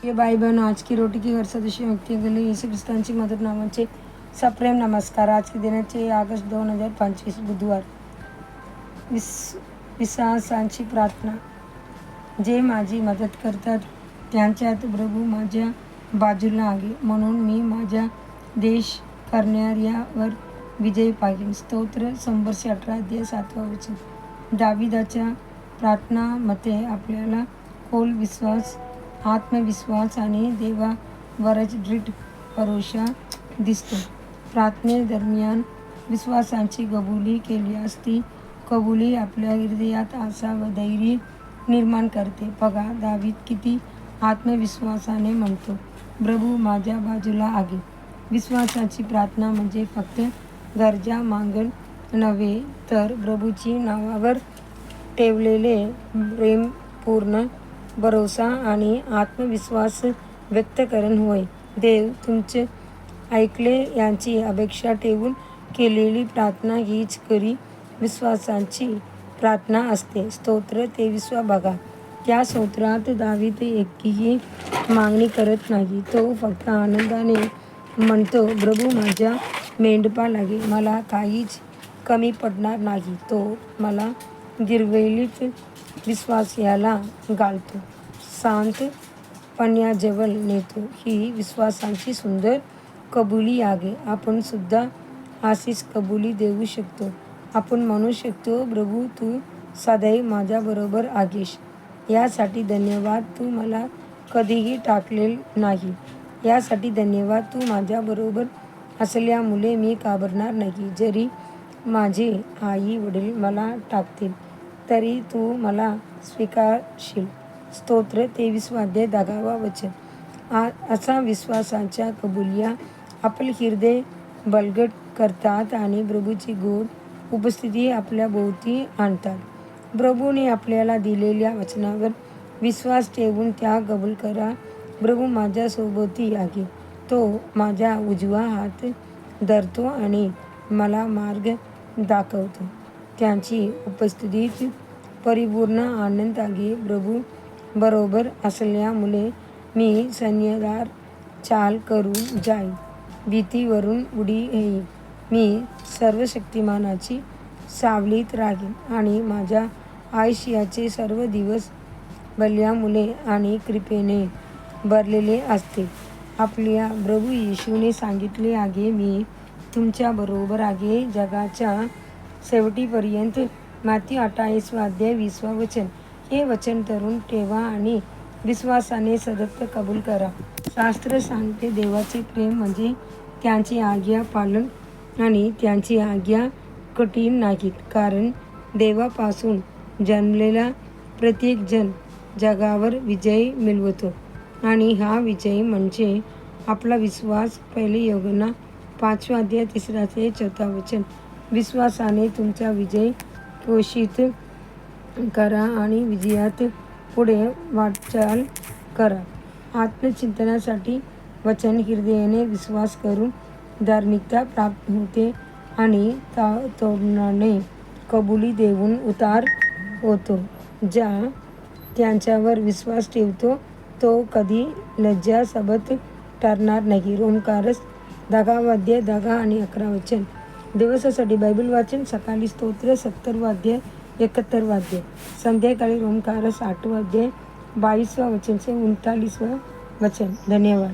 ये भाई बहनों, आज की रोटी की सदस्य व्यक्ति के लिए यीशु ख्रिस्तांची मदत नामाचे सप्रेम नमस्कार. आज की दिनाचे ऑगस्ट 2025 बुधवार. विश्वासांची प्रार्थना. जे माझी मदत करतात त्यांच्यात प्रभू माझ्या बाजूला आहे, म्हणून मी माझ्या देश करणाऱ्यावर विजय पाहिजे. स्तोत्र 118:7. दाविदाच्या प्रार्थनामध्ये आपल्याला खोल विश्वास, आत्मविश्वास आणि देवावरच दृढ भरोसा दिसतो. प्रार्थनेदरम्यान विश्वासाची कबुली केली असती. कबुली आपल्या हृदयात आशा व धैर्य निर्माण करते. बघा, दावीद किती आत्मविश्वासाने म्हणतो, प्रभू माझ्या बाजूला आहे. विश्वासाची प्रार्थना म्हणजे फक्त गरजा मागणं नव्हे, तर प्रभूची नावावर ठेवलेले प्रेमपूर्ण भरोसा आणि आत्मविश्वास व्यक्त करणं होय. देव तुमचे ऐकले याची अपेक्षा ठेवून केलेली प्रार्थना हीच खरी विश्वासाची प्रार्थना असते. स्तोत्र 23 बघा. त्या स्तोत्रात दावीद एकही मागणी करत नाही. तो फक्त आनंदाने म्हणतो, प्रभू माझ्या मेंढपाळाला मला काहीच कमी पडणार नाही. तो मला गिरवलीत विश्वास याला घालतो, शांत पाण्याजवळ नेतो. ही विश्वासाची सुंदर कबुली आहे. आपण सुद्धा अशीच कबुली देऊ शकतो. आपण म्हणू शकतो, प्रभू तू सदैव माझ्याबरोबर आहेस. यासाठी धन्यवाद. तू मला कधीही टाकलेलं नाही. यासाठी धन्यवाद. तू माझ्याबरोबर असल्यामुळे मी घाबरणार नाही. जरी माझे आई वडील मला टाकतील तरी तू मला स्वीकारशील. स्तोत्र 23:10. असा विश्वासाच्या कबुल्या आपले हृदय बळकट करतात आणि प्रभूची गोड उपस्थिती आपल्या भोवती आणतात. प्रभूने आपल्याला दिलेल्या वचनावर विश्वास ठेवून त्या कबूल करा. प्रभू माझ्या सोबती आहे. तो माझा उजवा हात धरतो आणि मला मार्ग दाखवतो. त्यांची उपस्थितीत परिपूर्ण आनंद आहे. प्रभू बरोबर असल्यामुळे मी सैन्यदार चाल करून जाईन, भीतीवरून उडी येईन. मी सर्वशक्तिमानाची सावलीत राहीन आणि माझ्या आयुष्याचे सर्व दिवस बल्यामुळे आणि कृपेने भरलेले असते. आपल्या प्रभू येशूने सांगितले आहे, मी तुमच्याबरोबर आहे जगाच्या शेवटीपर्यंत. मत्ती 28:20. हे वचन धरून ठेवा आणि विश्वासाने सतत कबूल करा. शास्त्र सांगते, देवाचे प्रेम म्हणजे त्यांची आज्ञा पालन आणि त्यांची आज्ञा कठीण नाहीत. कारण देवापासून जन्मलेला प्रत्येक जण जगावर विजय मिळवतो आणि हा विजय म्हणजे आपला विश्वास. पहिले योहन्ना 5:3-4. विश्वासाने तुमचा विजय घोषित करा आणि विजयात पुढे वाटचाल करा. आत्मचिंतनासाठी वचन. हृदयाने विश्वास करून धार्मिकता प्राप्त होते आणि तोंडाने कबुली देऊन उद्धार होतो. ज्या त्यांच्यावर विश्वास ठेवतो तो कधी लज्जास्पद ठरणार नाही. रोमकारस 10:10-11. दिवसासाठी बायबल वाचन. सकाळी स्तोत्र 70:71. संध्याकाळी रोमकारस 8:22 ते 39. धन्यवाद.